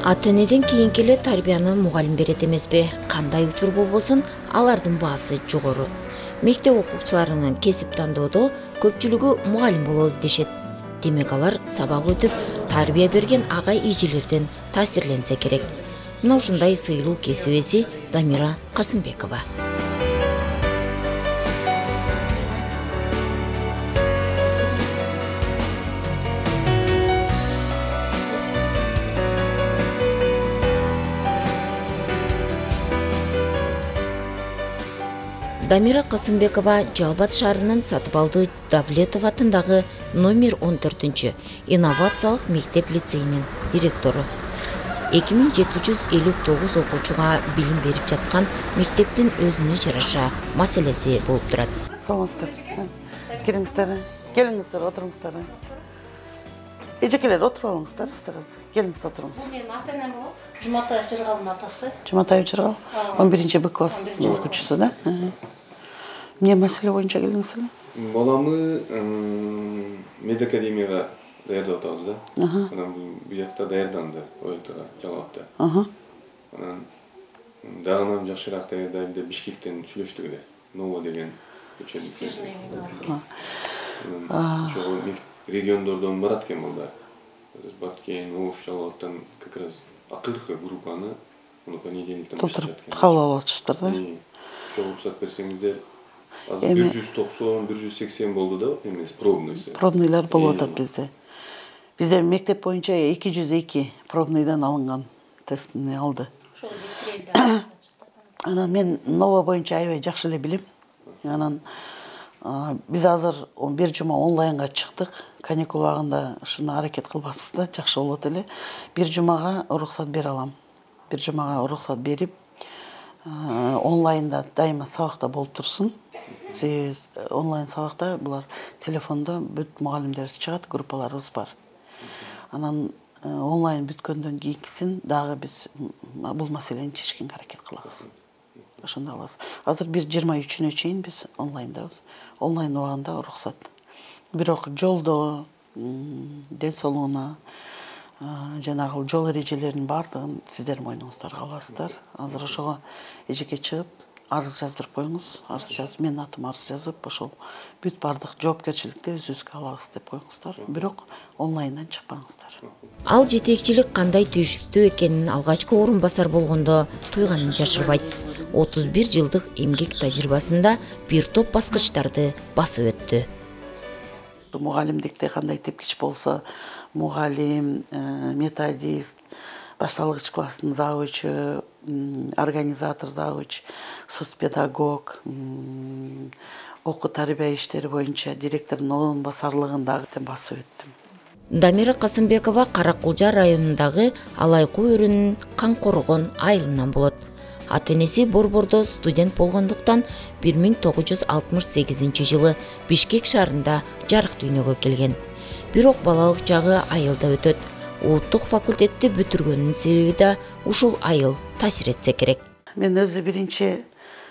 Ата-энеден кийинки эле тарбияны мугалим берет эмеспи? Кандай учур болбосун, алардын баасы жогору. Мектеп окуучуларынын кесип тандоодо көпчүлүгү мугалим болобуз дешет. Демек алар сабак өтүп, тарбия берген агай эжелерден таасирленсе керек. Мына ушундай сыйлуу кесип ээси Дамира Касымбекова. Дамира Касымбекова Жалбат шаарынын Сатыбалды Давлетов атындагы номер 14 инновациялык мектеп лицейинин директору. 2759 окуучуга билим берип жаткан мектептин өзүнө жараша маселеси болуп турат. Саламатсыздар. Келиңиздер, келиңиздер, отуруңуздар. Эжекелер отуруп алыңыздар, сразу. Келиңиз отуруңуз. Менин ата-энем болот. Жуматай Жыргалдын атасы. Жуматай Жыргал, 11-Б класс окуучусу да. Эмне маселе боюнча келдиңиздер? Баламы медакадемияга даярдап атабыз да. Анан бул жакта даярданды, ОЛТга, Жалалатта. Анан дагы жакшыраак даярдайлы деп Бишкектен сүйлөштүк эле. Ново деген көчөлүк. Ошол региондордон барат экен балдар. Азыр Баткен, Ош, Жалалаттан как раз акыркы группаны понедельниктен башташат экен. Кабыл алып атышыптыр да. Ошо уруксат берсеңиздер. Азыр 190-180 болду да, эмес пробныйсы. Пробныйлар болуп атат бизде. Бизде мектеп боюнча 202 пробныйдан алынган тестини алды. Анан мен Ново боюнча аябай жакшы эле билем. Анан биз азыр бир жума онлайнга чыктык. Каникул агында ушуну аракет кылбапбыз да, жакшы болот эле. Бир жумага уруксат бере алам. Бир жумага уруксат берип, онлайнда дайыма сабакта болуп турсун. Онлайн сабакта булар телефондо бүт мугалимдер чыгат, группаларыбыз бар. Анан онлайн бүткөндөн кийинкисин дагы биз бул маселени чечкенге аракет кылабыз. Ошондой алабыз. Азыр 23-үнө чейин биз онлайндабыз. Онлайн убагында уруксат. Бирок жолдо, ден соолугуна, жанагы жол эрежелеринин баардыгын сиздер мойнуңуздарга аласыздар. Азыр ошого эжеке чыгып, арыз жаздырып коюңуз. Арыз жазып, менин атым арыз жазып, ошол бүт баардык жоопкерчиликти өзүбүзгө алабыз деп коюңуздар. Бирок онлайндан чыкпаңыздар. Ал жетекчилик кандай түйшүктүү экенин алгачкы орун басар болгондо туйганын жашырбайт. 31 жылдык эмгек тажрыйбасында бир топ баскычтарды басып өттү. Мугалимдикте кандай тепкич болсо, мугалим, методист, башталгыч класстын завучу, организатор завуч, соцпедагог, окуу тарбия иштери боюнча директордун орун басарлыгындагы басып өттүм. Дамира Касымбекова Каракулжа районундагы Алайкуу өрүнүн Каңкоргон айылынан болот. Ата-энеси Борбордо студент болгондуктан 1968 жылы Бишкек шаарында жарык дүйнөгө келген. Бирок балалык жагы айылда өтөт. Улуттук факультетти бүтүргөнүнүн себеби да ушул айыл таасир этсе керек. Мен өзү биринчи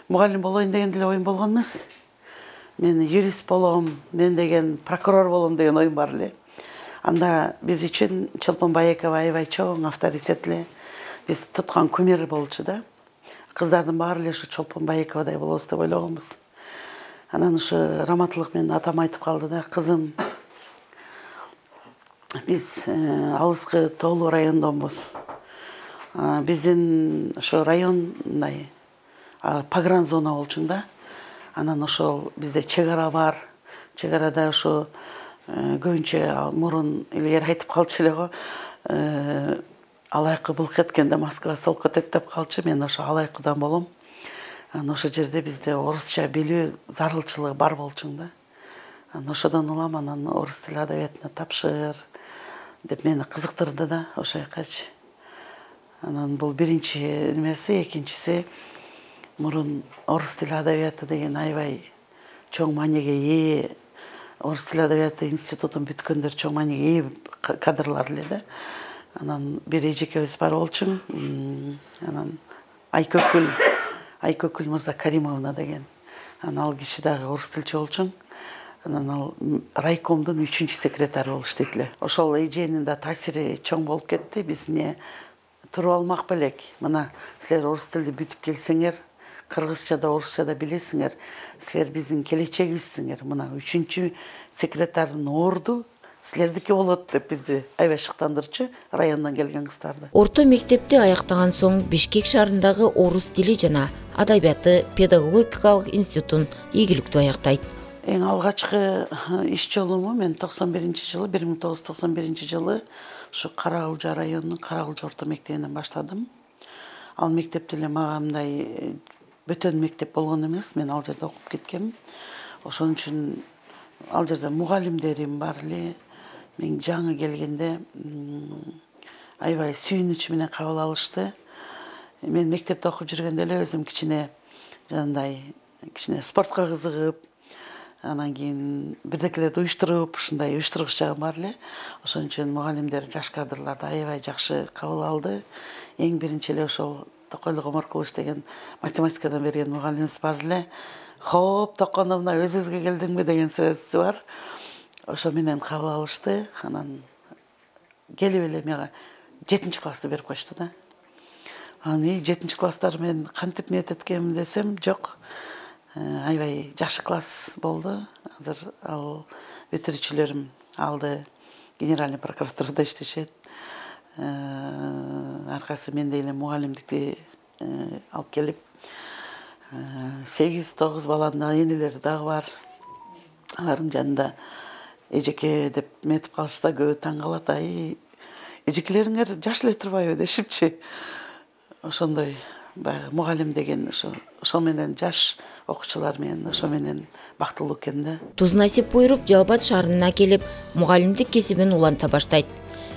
мугалим болоюн деген деле оюм болгон эмес. Мен юрист болом, мен деген прокурор болом деген оюм бар эле. Анда биз үчүн Чолпон Байекова аябай чоң авторитет эле. Биз туткан кумир болчу да. Кыздардын баары эле ушу Чолпон Байековадай болобуз деп ойлогонбуз. Анан ушу раматылык менин атам айтып калды да, кызым, биз алыскы Тоолуу райондонбуз. Биздин ошо район мындай погран зона болчуң да. Анан ошол бизде чек ара бар. Чек арада ошо көбүнчө мурун илгери айтып калчу эле го. Алайкы былк эткенде Москва солко этет деп калчу. Мен ошо Алайкыдан болом. Анан ошо жерде бизде орусча билүү зарылчылыгы бар болчуң да. Анан ошодон улам, анан орус тили адабиятына тапшыр деп мени кызыктырды да ошо жакачы. Анан бул биринчи немеси, экинчиси мурун орус тили адабияты деген аябай чоң мааниге ээ, орус тили адабияты институтун бүткөндөр чоң мааниге ээ кадрлар эле да. Анан бир эжекебиз бар болчуң. Анан Айкөкүл Мырза Каримовна деген. Анан ал киши дагы орус тилчи болчуң. Анан ал райкомдун 3-секретары болуп иштейт эле. Ошол эженин да таасири чоң болуп кетти. Биз эмне туруп алмак белек. Мына силер орус тилди бүтүп келсеңер, кыргызча да орусча да билесиңер. Силер биздин келечегибизсиңер. Мына 3-чү секретардын орду силердики болот деп бизди аябай шыктандырчу райондан келген кыздарды. Орто мектепти аяктаган соң Бишкек шаарындагы орус тили жана адабияты педагогикалык институтун ийгиликтүү аяктайт. Эң алгачкы иш жолуму мен 1991 жылы ушу Карагылжа районунун Карагылжа орто мектебинен баштадым. Ал мектепте эле мага мындай бөтөн мектеп болгон эмес, мен ал жерде окуп кеткем. Ошон үчүн ал жерде мугалимдерим бар эле. Мен жаңы келгенде аябай сүйүнүч менен кабыл алышты. Мен мектепте окуп жүргөндө эле өзүм кичине спортко кызыгып, анан кийин бирдекелерди уюштуруп, ушундай уюштургуч жагым бар эле. Ошон үчүн мугалимдер, жаш кадрларды аябай жакшы кабыл алды. Эң биринчи эле ошол Токойлук Омаркулович деген математикадан берген мугалимибиз бар эле. Хоп, Токоновна, өзүңүзгө келдиңби деген сөзү бар. Ошо менен кабыл алышты. Анан келип эле мага 7-классты берип койчу да. Анан 7-класстар мен кантип ниет эткем десем, жок. Аябай жакшы класс болду. Азыр ал бүтүрүүчүлөрүм алды генеральный прокуратурада иштешет. Аркасы менде эле мугалимдикти алып келип 8-9 баланын энелери дагы бар. Алардын жанында эжеке деп метип калышса көбү таң калат. Эжекелериңер жаш эле турбайбы дешипчи. Ошондой баягы мугалим деген ошо менен жаш окуучулар менен ошо менен бактылуу экен да. Туз насип буйруп Жалал-Абад шаарына келип, мугалимдик кесибин уланта баштайт.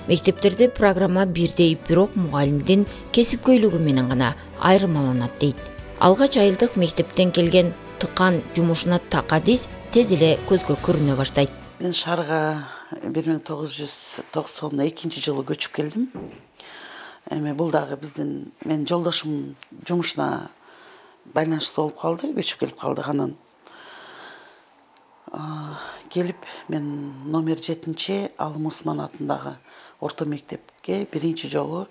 Мектептерде программа бирдей, бирок мугалимдин кесипкөйлүгү менен гана айырмаланат дейт. Алгач айылдык мектептен келген тыкан жумушуна так адис тез эле көзгө көрүнө баштайт. Мен шаарга 1992 жылы көчүп келдим. Эми бул дагы биздин мен жолдошум жумушуна байланыштуу болуп калды, көчүп келип калдык. Анан келип мен номер 7 Алым Усман атындагы орто мектепке биринчи жолу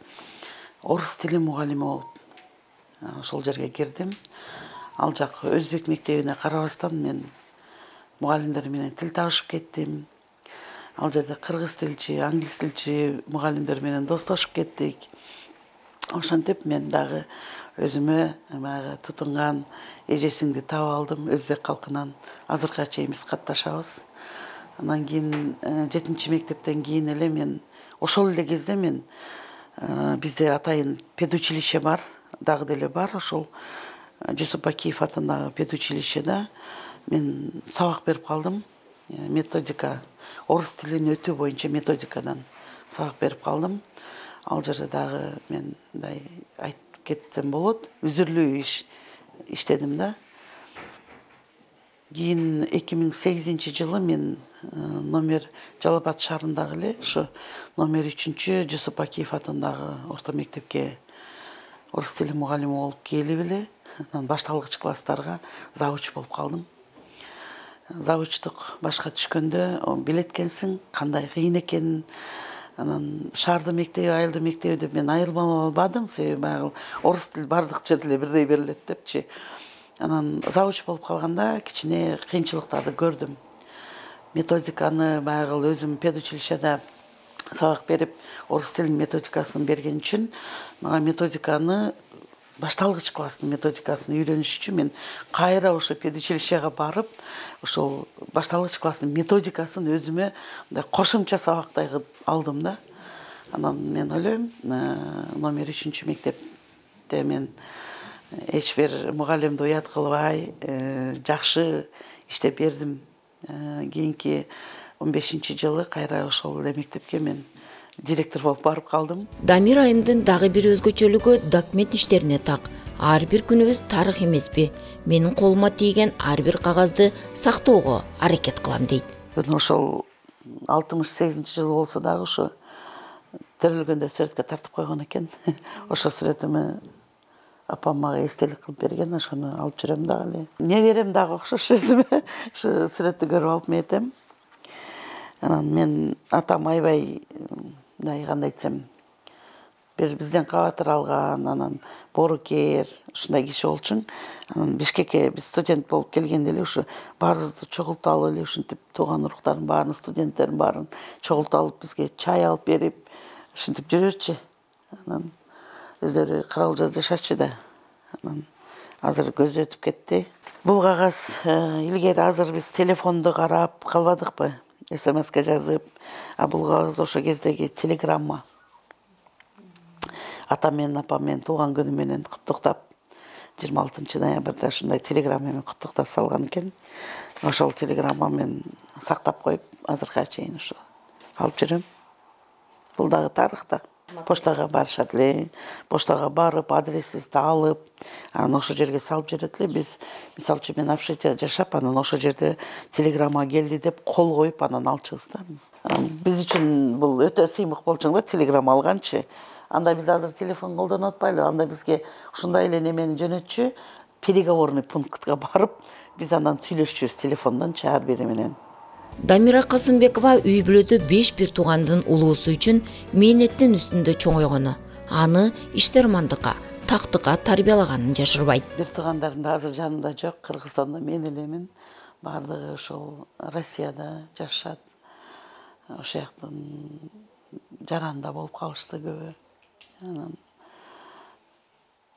орус тили мугалими болуп ошол жерге кирдим. Ал жак өзбек мектебине карабастан мен мугалимдер менен тил табышып кеттим. Ал жерде кыргыз тилчи, англис тилчи мугалимдер менен достошуп кеттик. Ошентип мен дагы өзүмө баягы тутунган эжесиңди таап алдым өзбек калкынан. Азыркыга чейин биз катташабыз. Анан кийин 7 мектептен кийин эле мен ошол эле кезде мен бизде атайын педучилище бар, дагы деле бар. Ошол Жусуп Бакиев атындагы педучилищеде мен сабак берип калдым. Методика, орус тилин өтүү боюнча методикадан сабак берип калдым. Ал жерде дагы мен мындай айтып кетсем болот, үзүрлүү иштедим да. Кийин 2008 жылы мен номер Жалал-Абад шаарындагы эле ушу номер 3 Жусуп Бакиев атындагы орто мектепке орус тили мугалими болуп келип эле, анан башталгыч класстарга завуч болуп калдым. Завучтук башка түшкөндө билет экенсиң, кандай кыйын экенин. Анан шаарды мектеби, айылды мектеби деп мен айырмалай албадым, себеби баягы орус тил бардык жерде эле бирдей берилет депчи. Анан завуч болуп калганда кичине кыйынчылыктарды көрдүм. Методиканы баягы өзүм педучилищеде сабак берип, орус тилинин методикасын берген үчүн мага методиканы башталгыч класстын методикасын үйрөнүш үчүн мен кайра ошо педучилищеге барып, ошол башталгыч класстын методикасын өзүмө кошумча сабактай кылып алдым да. Анан мен ойлойм, номер 3 мектепте мен эч бир мугалимди уят кылбай, жакшы иштеп бердим. Кийинки 15 жылы кайра ошол эле мектепке мен директор болуп барып калдым. Дамир айымдын дагы бир өзгөчөлүгү документ иштерине так. Ар бир күнүбүз тарых эмеспи? Менин колума тийген ар бир кагазды сактоого аракет кылам дейт. Ошол 68 жылы болсо дагы ошо төрөлгөндө сүрөткө тартып койгон экен. Ошо сүрөтүмө апам мага эстелик кылып берген, ошону алып жүрөм дагы эле. Неберем дагы окшош өзүмө. Ошо сүрөттү көрүп алып метем. Анан мен атам аябай, кандай десем, бир бизден кабатыр алган, анан боорукер, ушундай киши болчуң. Анан Бишкекке биз студент болуп келгенде эле ушу баарыбызды чогултуп алып эле ушинтип тууган уруктардын баарын, студенттердин баарын чогултуп алып бизге чай алып берип, ушинтип жүрөрчү. Анан өздөрү Каралжада жашачу да. Анан азыр көзү өтүп кетти. Бул кагаз илгери азыр биз телефонду карап калбадыкпы? СМСке жазып, а бул кагаз ошо кездеги телеграмма. Атам менен апам менен туулган күнү менен куттуктап 26 ноябрда ушундай телеграмма менен куттуктап салган экен. Ошол телеграмма мен сактап коюп, азыркыга чейин ошо алып жүрөм. Бул дагы тарыхта. Поштага барышат эле, поштага барып, адресибизди алып, анан ошол жерге салып жүрөт эле. Биз, мисалы үчүн, мен общежитиеде жашап, анан ошол жерде телеграмма келди деп кол коюп, анан алчубуз да. Биз үчүн бул өтө сыймык болчуң да, телеграмма алганчы. Анда биз азыр телефон колдонуп атпайлы, анда бизге ушундай эле немени жөнөтчү, переговорный пунктка барып, биз андан сүйлөшчүбүз телефондон ар бири менен. Дамира Касымбекова үй бүлөдө 5 бир туугандын улуусу үчүн мээнеттин үстүндө чоңойгону, аны иштермандыкка, тактыкка тарбиялаганын жашырбайт. Бир туугандарым да азыр жанымда жок, Кыргызстанда мен элемин. Бардыгы ошол Россияда жашашат. Ошол жактын жаранда болуп калышты көбү. Анан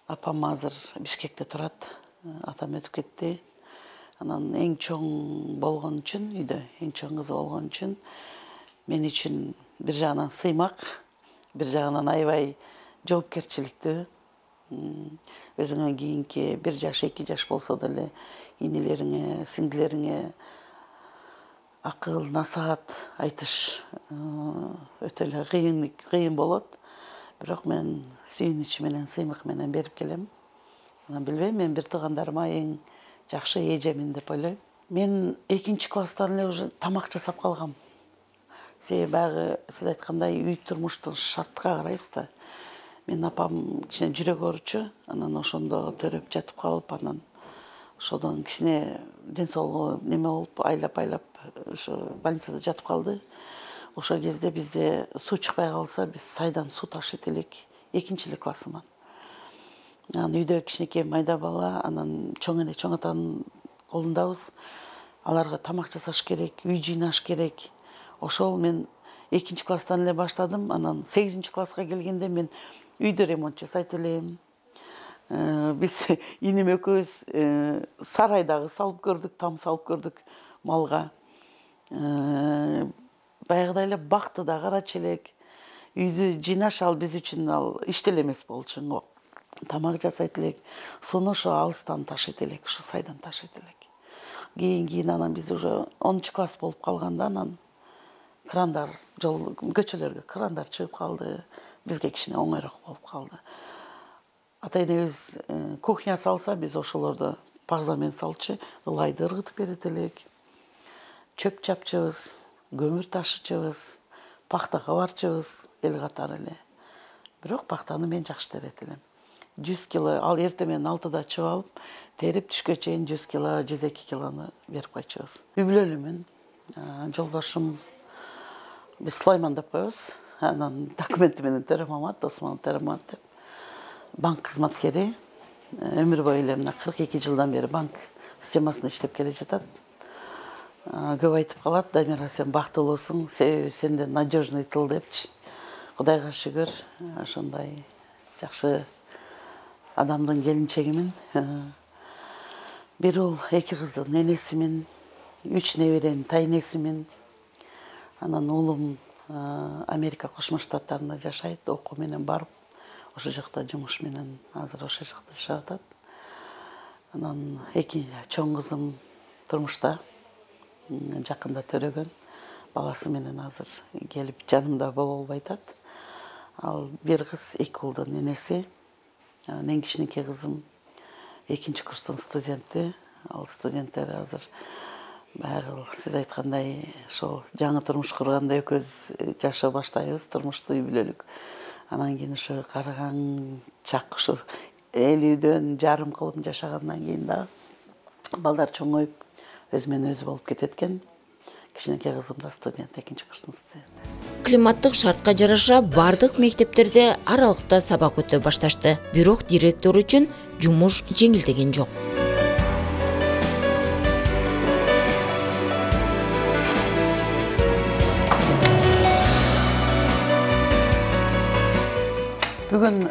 апам азыр Бишкекте турат. Атам өтүп кетти. Анан эң чоң болгон үчүн, үйдө эң чоң кызы болгон үчүн мен үчүн бир жагынан сыймак, бир жагынан аябай жоопкерчиликтүү. Өзүңө кийинки 1 жаш, 2 жаш болсо деле инилериңе, сиңдилериңе акыл, насаат айтыш өтө эле кыйын болот. Бирок мен сүйүнүч менен, сыймык менен берип келем. Анан билбейм, мен бир туугандарыма эң жакшы эжемин деп ойлойм. Мен 2 класстан эле уже тамак жасап калгам. Себеби баягы сиз айткандай үй турмуштун шартка карайбыз да. Мен апам кичине жүрөк ооручу, анан ошондо төрөп жатып калып, анан ошодон кичине ден соолугу неме болуп, айлап ошо больницада жатып калды. Ошол кезде бизде суу чыкпай калса, биз сайдан суу ташыйт элек. 2 классыман. Анан үйдө кичинекей майда бала, анан чоң эне, чоң атанын колундабыз. Аларга тамак жасаш керек, үй жыйнаш керек. Ошол мен 2 класстан эле баштадым. Анан 8 класска келгенде мен үйдө ремонт жасайт элем. Биз иним экөөбүз сарайдагы салып көрдүк, там салып көрдүк малга. Баягыдай эле бакты да карачу элек. Үйдү жыйнаш ал биз үчүн ал иштел эмес болчу. Тамак жасайт элек. Сууну ошо алыстан ташыйт элек, ошо сайдан ташыйт элек. Кийин анан биз уже 10 класс болуп калганда анан крандар, жол көчөлөргө крандар чыгып калды. Бизге кичине оңойрок болуп калды. Ата-энебиз кухня салса, биз ошолорду пагзамен салчу, ылайды ыргытып берет элек. Чөп чапчыбыз, көмүр ташычыбыз, пахтага барчыбыз эл катары эле. Бирок пахтаны мен жакшы терет элем. 100 кило, ал эртең менен 6да чыгып алып, терип түшкө чейин 100 кило, 102 килону берип койчубуз. Үй бүлөлүмүн. Жолдошум биз Сулайман деп коебуз. Анан документи менен Төрө Мамат, Осмон Төрө Мамат деп. Банк кызматкери. Өмүр бою эле мына 42 жылдан бери банк системасында иштеп келе жатат. Көп айтып калат, Дамира, сен бактылуусуң, себеби сенде надежный тыл депчи. Кудайга шүгүр, ошондой жакшы адамдын келинчегимин. Бир уул, 2 кыздын энесимин, 3 неберенин тайнесимин. Анан уулум Америка Кошмо Штаттарында жашайт, окуу менен барып, ошол жакта жумуш менен азыр ошол жакта жашап атат. Анан 2 чоң кызым турмушта, жакында төрөгөн. Баласы менен азыр келип жанымда боло албай атат. Ал бир кыз 2 уулдун энеси. Эң кичинекей кызым 2 курстун студенти. Ал студенттер азыр баягы сиз айткандай ошол жаңы турмуш курганда экөөбүз жашоо баштайбыз, турмушту үй бүлөлүк. Анан кийин ошо карыган чак ушу эл үйдөн жарым кылып жашагандан кийин да балдар чоңоюп өзү менен өзү болуп кетет экен. кичинекей кызым да студент, 2-курстун студенти. Климаттык шартка жараша бардык мектептерде аралыкта сабак өтө башташты. Бирок директор үчүн жумуш жеңилдеген жок. Бүгүн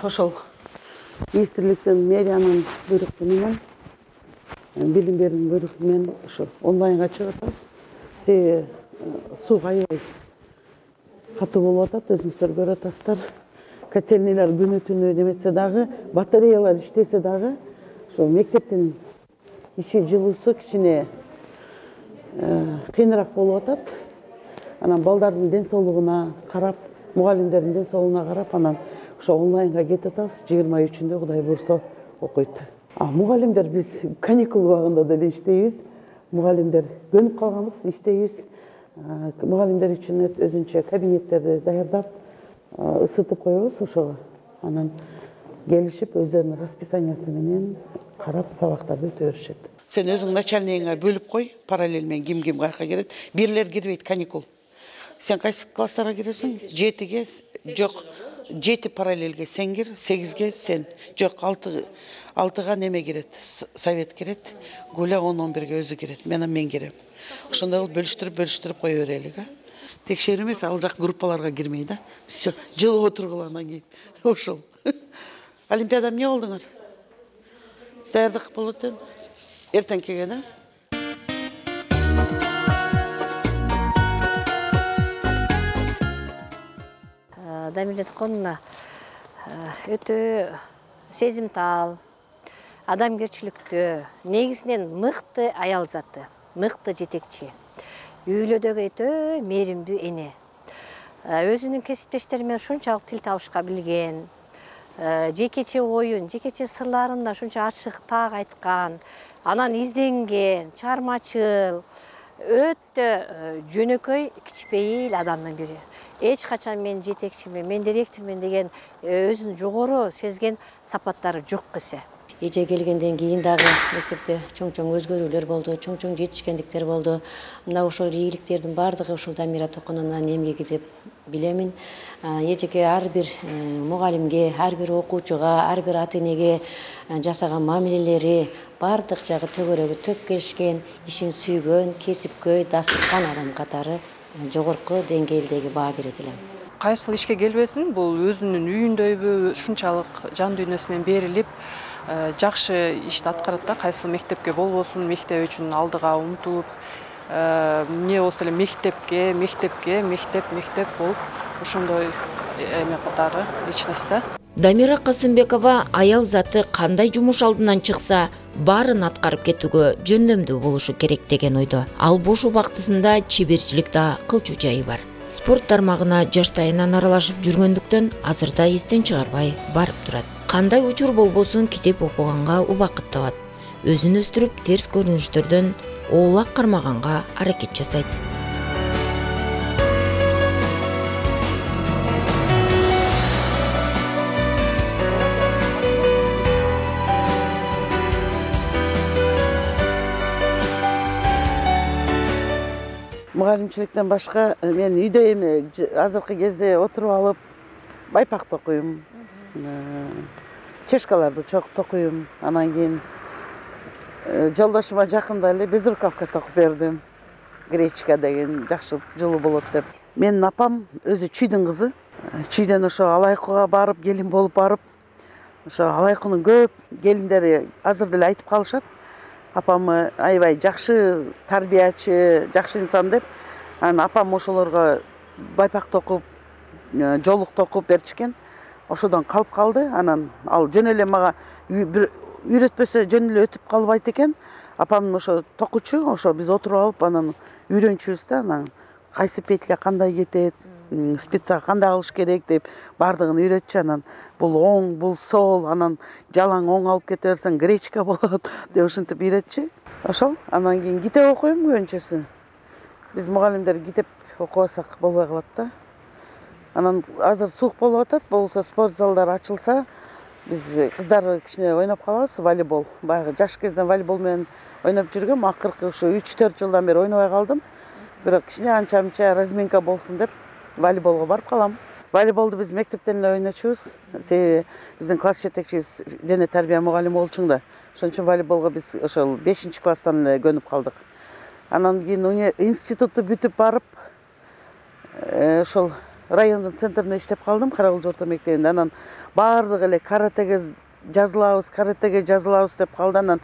ошол министрликтен мэриянын буйругу менен, билим берүүнүн буйругу менен ошо онлайнга чыгып атабыз. Себеби сууга аябай катуу болуп атат, өзүңүздөр көрүп атасыздар. Котельнийлер күнү түнү неметсе дагы, батареялар иштесе дагы, ошо мектептин ичи жылуусу кичине кыйыныраак болуп атат. Анан балдардын ден соолугуна карап, мугалимдердин ден соолугуна карап, анан ошо онлайнга кетип атабыз. 23-үндө Кудай буйрса окуйт. Мугалимдер биз каникул убагында деле иштейбиз. Мугалимдер көнүп калганбыз, иштейбиз. Мугалимдер үчүн өзүнчө кабинеттерди даярдап, ысытып коебуз ошого. Анан келишип, өздөрүнүн расписаниясы менен карап сабактарды өтө беришет. Сен өзүң начальныйыңа бөлүп кой, параллель менен ким каяка кирет. Бирлер кирбейт, каникул. Сен кайсы класстарга киресиң? 7-ге, жок, 7 параллельге сен кир, 8-ге сен, жок, 6-га неме кирет, совет кирет, Гуля 10-11-ге өзү кирет, мен кирем. Ошондой кылып бөлүштүрүп кое берелик, Текшерүү эмес, ал жак группаларга кирмей да. Всё, жылып отургула анан кийин. Ошол. Олимпиада эмне болдуңар? Даярдык болот экен. Эртең келген, Дамилет Конуна өтө сезимтал, адамгерчиликтүү, негизинен мыкты аял заты, мыкты жетекчи. Үйлөдөгү өтө мээримдүү эне. Өзүнүн кесиптештери менен шунчалык тил табышка билген, жекече оюн, жекече сырларын да шунча ачык так айткан, анан изденген, чыгармачыл, өтө жөнөкөй, кичпейил адамдын бири. Эч качан мен жетекчимен, мен директормен деген өзүн жогору сезген сапаттары жок кесе. Эже келгенден кийин дагы мектепте чоң-чоң өзгөрүүлөр болду, чоң-чоң жетишкендиктер болду. Мына ошол ийгиликтердин бардыгы ушул Дамира Токонунан эмгеги деп билемин. Эжеге ар бир мугалимге, ар бир окуучуга, ар бир ата энеге жасаган мамилелери бардык жагы төгөрөгү төп келишкен, ишин сүйгөн, кесипкөй, дастыркан адам катары жогорку деңгээлдеги баа берет элем. Кайсыл ишке келбесин, бул өзүнүн үйүндөйбү, ушунчалык жан дүйнөсү менен берилип, жакшы ишти аткарат да, кайсыл мектепке болбосун, мектеп үчүн алдыга умтулуп, эмне болсо эле мектеп болуп, ошондой эме катары личность да. Дамира Касымбекова аял заты кандай жумуш алдынан чыкса, баарын аткарып кетүүгө жөндөмдүү болушу керек деген ойдо. Ал бош убактысында чеберчилик да кылчу жайы бар. Спорт тармагына жаштайынан аралашып жүргөндүктөн азырда эстен чыгарбай барып турат. Кандай учур болбосун китеп окуганга убакыт табат. Өзүн өстүрүп, терс көрүнүштөрдөн оолак кармаганга аракет жасайт. Мугалимчиликтен башка мен үйдө эми азыркы кезде отуруп алып байпак токуйм. Чешкаларды чок токуйм. Анан кийин жолдошума жакында эле безрукавка токуп бердим. Гречка деген жакшы жылуу болот деп. Менин апам өзү чүйдүн кызы. Чүйдөн ошо Алайкуга барып, келин болуп барып, ошо Алайкунун көп келиндери азыр деле айтып калышат. Апамы аябай жакшы тарбиячы, жакшы инсан деп. Анан апам ошолорго байпак токуп, жолук токуп берчикен. Ошодон калып калды. Анан ал жөн эле мага үйрөтпөсө жөн эле өтүп калбайт экен. Апам ошо токучу, ошо биз отуруп алып анан үйрөнчүбүз да, анан кайсы петля кандай кетет, спицага кандай алыш керек деп бардыгын үйрөтчү. Анан бул оң, бул сол, анан жалаң оң алып кете берсең гречка болот деп ушинтип үйрөтчү. Ошол. Анан кийин китеп окуйм көбүнчөсү. Биз мугалимдер китеп окубасак болбой калат да. Анан азыр суук болуп атат, болсо спорт залдар ачылса, биз кыздар кичине ойноп калабыз, волейбол. Баягы жаш кезден волейбол менен ойноп жүргөм, акыркы ушу 3-4 жылдан бери ойнобой калдым. бирок кичине анча-мынча разминка болсун деп волейболго барып калам. Волейболду биз мектептен эле ойночубуз. Себеби биздин класс жетекчибиз дене тарбия мугалими болчуң да. Ошон үчүн волейболго биз ошол 5-класстан эле көнүп калдык. Анан кийин институтту бүтүп барып, ошол райондун центринде иштеп калдым, Каракулчу орто мектебинде. Анан баардыгы эле каратеге жазылабыз деп калды. Анан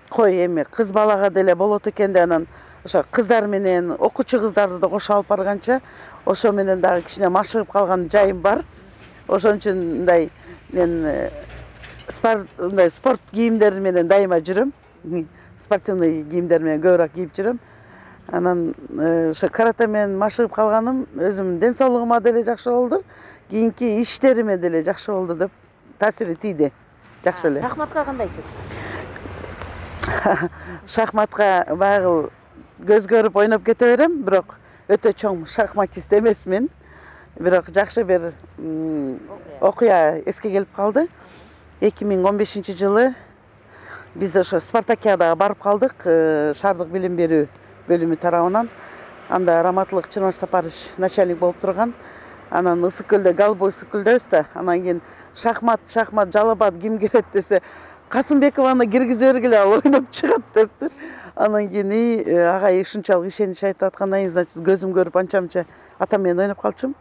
кой эми кыз балага деле болот экен да, анан ошо кыздар менен окуучу кыздарды да кошо алып барганча, ошо менен дагы кичине машыгып калган жайым бар. Ошон үчүн мындай мен спорт кийимдери менен дайыма жүрөм. Спортивный кийимдер менен көбүрөөк кийип жүрөм. Анан ошо карате менен машыгып калганым өзүмдүн ден соолугума деле жакшы болду, кийинки иштериме деле жакшы болду деп таасири тийди. Жакшы эле. Шахматка кандайсыз? Шахматка багыл көз көрүп ойноп кете берем, бирок өтө чоң шахматист эмесмин. Бирок жакшы бир окуя эске келип калды. 2015-жылы биз ошо Спартакиадага барып калдык, шаардык билим берүү бөлүмү тарабынан. Анда Раматлык Чырмаш Сапарович начальник болуп турган. Анан ысык көлдө, Галбой ысык көлдөбүз да. Анан кийин шахмат, жалабат ким кирет десе, Касымбекованы киргизе бергиле, ал ойноп чыгат дептир. Анан кийин агай ушунчалык ишенич айтып аткандан кийин, значит, көзүм көрүп анча-мынча атам менен ойноп калчым.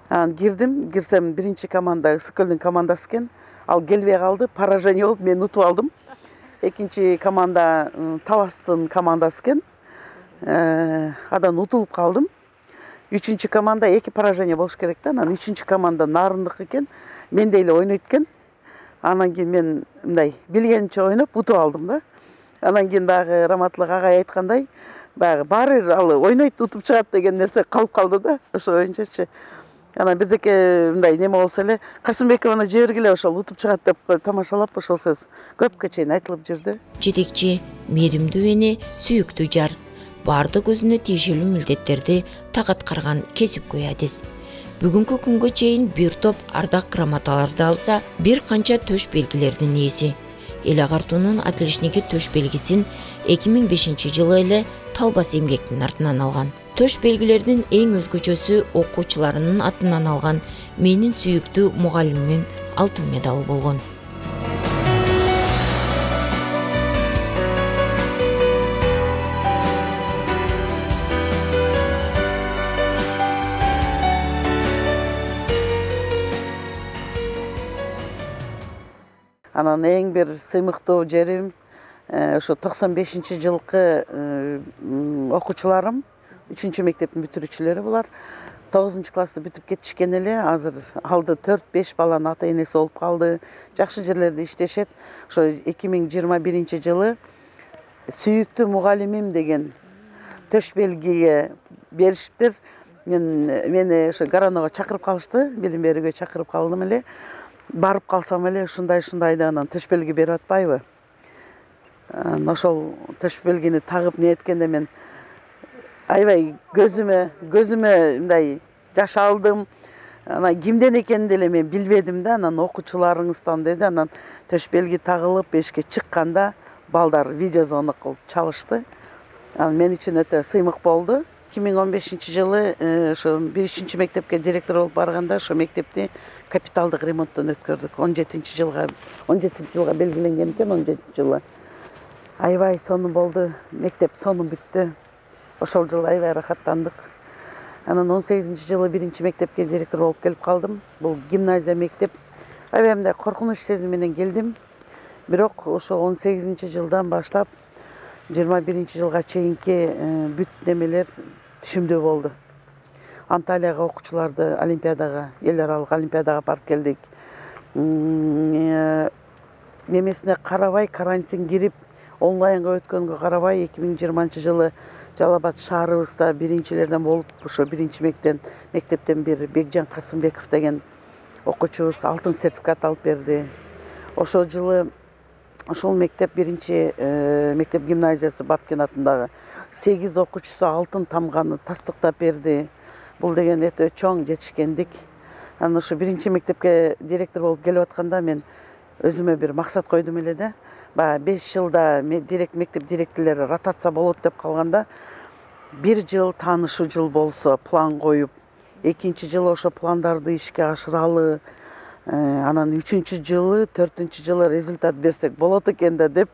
Анан кирсем биринчи команда ысык көлдүн командасы экен. Ал келбей калды, поражение болуп, мен утуп алдым. Экинчи команда Таластын командасы экен. Адан утулуп калдым. Үчүнчү команда 2 поражение болуш керек да. Анан үчүнчү команда Нарындык экен. Менде эле ойнойт экен. Анан кийин мен мындай билгенче ойноп утуп алдым да. Анан кийин багы Раматлык агай айткандай, баары ал ойнойт, утуп чыгат деген нерсе калып калды да. Ошо боюнчачы. Анан бирдеке мындай неме болсо эле, Касымбекованы жибергиле, ошол утуп чыгат деп тамашалап, ошол сөз көпкө чейин айтылып жүрдү. Жетекчи мээримдүү эне, сүйүктүү жар, баардык өзүнө тиешелүү милдеттерди так аткарган кесипкөй адис. Бүгүнкү күнгө чейин бир топ ардак грамоталарды алса, бир канча төш белгилердин ээси. Эл агартуунун отличниги төш белгисин 2005-жылы эле Талбас эмгектин артынан алган. Төш белгилердин эң өзгөчөсү окуучуларынын атынан алган менин сүйүктүү мугалимимин алтын медалы болгон. Анан эң бир сыймыктуу жерим ошо 95-жылкы окуучуларым, 3-чү мектептин бүтүрүүчүлөрү булар. 9-классты бүтүп кетишкен эле, азыр алды 4-5 баланын ата-энеси болуп калды. Жакшы жерлерде иштешет. Ошо 2021-жылы сүйүктүү мугалимим деген төш белгиге беришиптир. Мени ошо Гарановго чакырып калышты, билим берүүгө чакырып калдым эле. Барып калсам эле ушундай да анан төш белги берип атпайбы? Ошол төш белгини тагып не эткенде мен аябай көзүмө мындай жаш алдым. Анан кимден экенин деле мен билбедим да. Анан окуучуларыңыздан деди. Анан төш белги тагылып эшикке чыкканда балдар видеозвонок кылып чалышты. Анан мен үчүн өтө сыймык болду. 2015-жылы ошо 1-чү мектепке директор болуп барганда ошо мектепти капиталдык ремонттон өткөрдүк. 17-жылга белгиленген экен, 17-жылы. Аябай сонун болду, мектеп сонун бүттү. Ошол жылы аябай рахаттандык. Анан 18-жылы 1-чү мектепке директор болуп келип калдым. Бул гимназия мектеп. Аябай мындай коркунуч сезим менен келдим. Бирок ошо 18-жылдан баштап 21-жылга чейинки бүт немелер түшүмдүү болду. Анталияга окуучуларды олимпиадага, эл аралык олимпиадага барып келдик. Немесине карабай, карантин кирип, онлайнга өткөнгө карабай 2020-жылы Жалал-Абад шаарыбызда биринчилерден болуп, ошо 1-чү мектептен бир Бекжан Касымбеков деген окуучубуз алтын сертификат алып берди. Ошол жылы ошол мектеп 1-чи мектеп гимназиясы Бабкин атындагы 8 окуучусу алтын тамганы тастыктап берди. Бул деген өтө чоң жетишкендик. Анан ошо 1-чи мектепке директор болуп келип атканда мен өзүмө бир максат койдум эле да. 5 жылда мектеп директорлору ротация болот деп калганда 1 жыл таанышуу жыл болсо план коюп, экинчи жылы ошо пландарды ишке ашыралы, анан 3-чү жылы, 4-чү жылы результат берсек болот экен да деп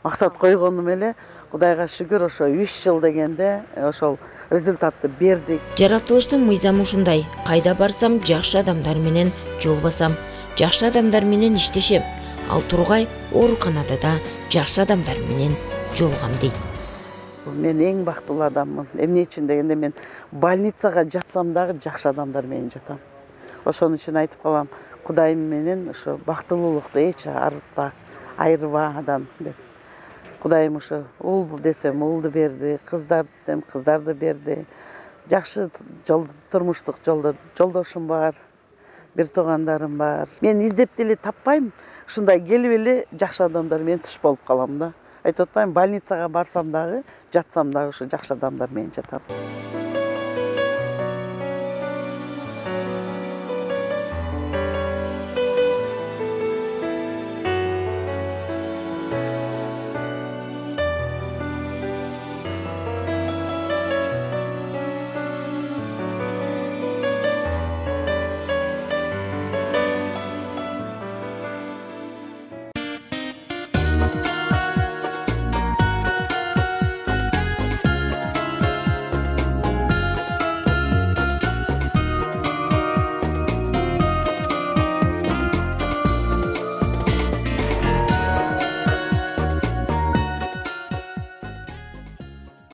максат койгонум эле. Кудайга шүгүр, ошо 3 жыл дегенде ошол результатты бердик. Жаратылыштын мыйзамы ушундай: кайда барсам жакшы адамдар менен жол басам, жакшы адамдар менен иштешем. Ал Тургай ооруканада да жакшы адамдар менен жолугам дейт. Мен эң бактылуу адаммын. Эмне үчүн дегенде мен больницага жатсам дагы жакшы адамдар менен жатам. Ошон үчүн айтып калам, Кудайым менен ошо бактылуулукту эч айырбадан деп. Кудайым ошо уул десем уулду берди, кыздар десем кыздарды берди. Жакшы турмуштук жолдошум бар, бир туугандарым бар. Мен издеп деле таппайм. Ушундай келип эле жакшы адамдар менен туш болуп калам да. Айтып атпайм, больницага барсам дагы, жатсам дагы ошо жакшы адамдар менен жатам.